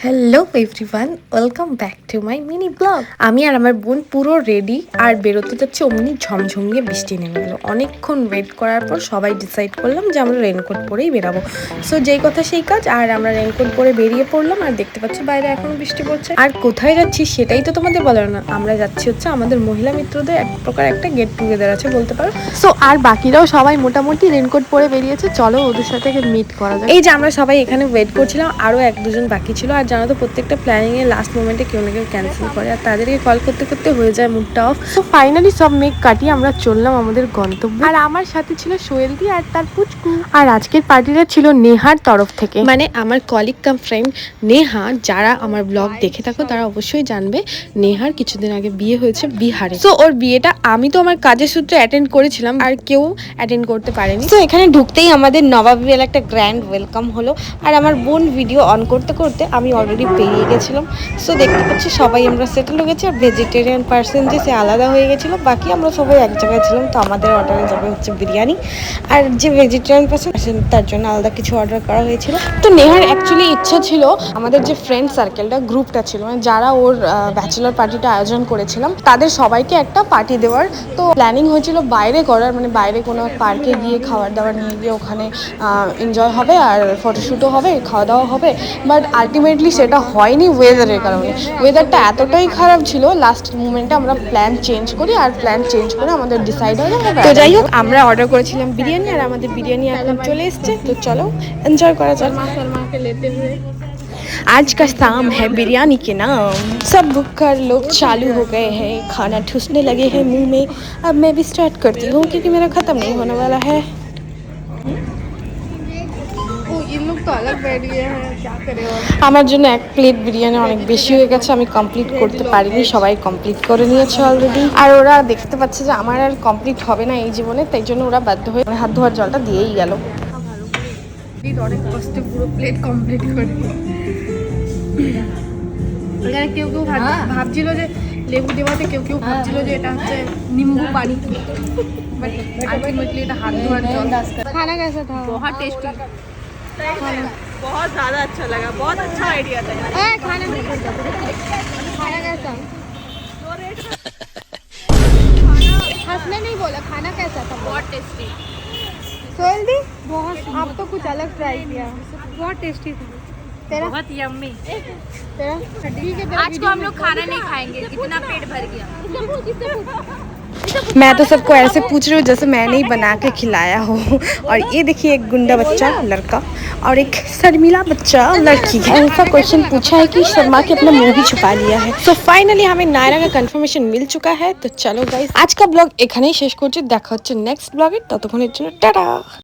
Hello everyone, welcome back to my mini blog. আমি আর আমার বোন পুরো রেডি আর বেরোতে যাচ্ছি, অমনি ঝমঝমিয়ে বৃষ্টি নেমে গেল। অনেকক্ষণ ওয়েট করার পর সবাই ডিসাইড করলাম যে আমরা রেনকোট পরেই বেরাবো। সো যেই কথা সেই কাজ, আর আমরা রেনকোট পরে বেরিয়ে পড়লাম। আর দেখতে পাচ্ছি বাইরে এখনো বৃষ্টি পড়ছে। আর কোথায় যাচ্ছি সেটাই তো তোমাদের বলার না। আমরা যাচ্ছি হচ্ছে আমাদের মহিলা মিত্রদের এক প্রকার একটা গেট টুগেদার আছে বলতে পারো। সো আর বাকিরাও সবাই মোটামুটি রেনকোট পরে বেরিয়েছে, চলো ওদের সাথে মিট করা যায়। এই যে আমরা সবাই এখানে ওয়েট করছিলাম, আরও এক দুজন বাকি ছিল। আর জানো তো প্রত্যেকটা প্ল্যানিংয়ে লাস্ট মোমেন্টে কেউ না কেউ ক্যান্সেল করে, আর তাদেরকে কল করতে করতে হয়ে যায় মুডটা অফ। তো ফাইনালি সব মেঘ কাটিয়ে আমরা চললাম আমাদের গন্তব্যে। আর আমার সাথে ছিল সোহেলদি আর তার পুচকু। আর আজকের পার্টিটা ছিল নেহার তরফ থেকে, মানে আমার কলিগ কাম ফ্রেন্ড নেহা। যারা আমার ব্লগ দেখে থাকো তারা অবশ্যই জানবে নেহার কিছুদিন আগে বিয়ে হয়েছে বিহারে। তো ওর বিয়েটা আমি তো আমার কাজের সূত্রে অ্যাটেন্ড করেছিলাম, আর কেউ অ্যাটেন্ড করতে পারেনি। তো এখানে ঢুকতেই আমাদের নবাবী বেলা একটা গ্র্যান্ড ওয়েলকাম হলো। আর আমার বোন ভিডিও অন করতে করতে আমি অলরেডি পেরিয়ে গেছিলাম। সো দেখতে পাচ্ছি সবাই আমরা সেটেল হয়ে গেছি। আর ভেজিটেরিয়ান পার্সন যে সে আলাদা হয়ে গেছিলো, বাকি আমরা সবাই এক জায়গায় ছিলাম। তো আমাদের অর্ডারে যাবে হচ্ছে বিরিয়ানি, আর যে ভেজিটেরিয়ান পার্সন তার জন্য আলাদা কিছু অর্ডার করা হয়েছিল। তো নেহার অ্যাকচুয়ালি ইচ্ছা ছিল আমাদের যে ফ্রেন্ড সার্কেলটা গ্রুপটা ছিল, মানে যারা ওর ব্যাচেলর পার্টিটা আয়োজন করেছিলাম তাদের সবাইকে একটা পার্টি দেওয়ার। তো প্ল্যানিং হয়েছিল বাইরে করার, মানে বাইরে কোনো পার্কে গিয়ে খাবার দাবার নিয়ে গিয়ে ওখানে এনজয় হবে আর ফটোশ্যুটও হবে, খাওয়া দাওয়া হবে। বাট আলটিমেটলি সেটা হয়নি ওয়েদারের কারণে। ওয়েদারটা এতটাই খারাপ ছিল, লাস্ট মুমেন্টে আমরা প্ল্যান চেঞ্জ করি। আর প্ল্যান চেঞ্জ করে আমাদের ডিসাইড হয়। তো যাই হোক, আমরা অর্ডার করেছিলাম বিরিয়ানি, আর আমাদের বিরিয়ানি এখন চলে এসছে। তো চলো এনজয় করা যাক। आज का शाम है बिरयानी के नाम, सब भूखकर लोग चालू हो गए हैं, खाना ठूसने लगे हैं मुंह में। अब मैं भी स्टार्ट करती हूँ क्योंकि मेरा ख़त्म नहीं होने वाला है। আমার জন্য এক প্লেট বিরিয়ানি অনেক বেশি হয়ে গেছে, আমি কমপ্লিট করতে পারিনি, সবাই কমপ্লিট করে নিয়েছে অলরেডি। আর ওরা দেখতে পাচ্ছে যে আমার আর কমপ্লিট হবে না এই জীবনে, তাই জন্য ওরা বাধ্য হয়ে হাত ধোয়ার জলটা দিয়েই গেল। অনেক কষ্টে পুরো প্লেট কমপ্লিট করে এখানে কেউ কেউ ভাবছিল যে লেবু দেওয়াতে, কেউ কেউ ভাবছিল যে এটা হচ্ছে নিম্বু পানি, বাট আলটিমেটলি এটা হাত ধোয়ার জল। খানা कैसा था? बहुत टेस्टी, बहुत ज़्यादा अच्छा लगा, बहुत अच्छा आइडिया था। खाना कैसा? हंसने नहीं बोला, खाना कैसा था? बहुत टेस्टी। सोहेल दी, बहुत, आप तो कुछ अलग ट्राई किया, बहुत टेस्टी था। तेरा बहुत यम्मी। तेरा ठीक है, आज को हम लोग खाना नहीं खाएंगे, इतना पेट भर गया। मैं तो सबको ऐसे पूछ रही हूँ जैसे मैंने ही बना के खिलाया हो। और ये देखिए, एक गुंडा बच्चा लड़का और एक शर्मिला बच्चा लड़की, ऐसा क्वेश्चन पूछा है कि शर्मा के अपना मुंह ही छुपा लिया है। तो फाइनली हमें नायरा का कंफर्मेशन मिल चुका है। तो चलो गाइस, आज का ब्लॉग এখানেই শেষ করছি। দেখা হচ্ছে নেক্সট ব্লগে, ততক্ষণের জন্য টাটা।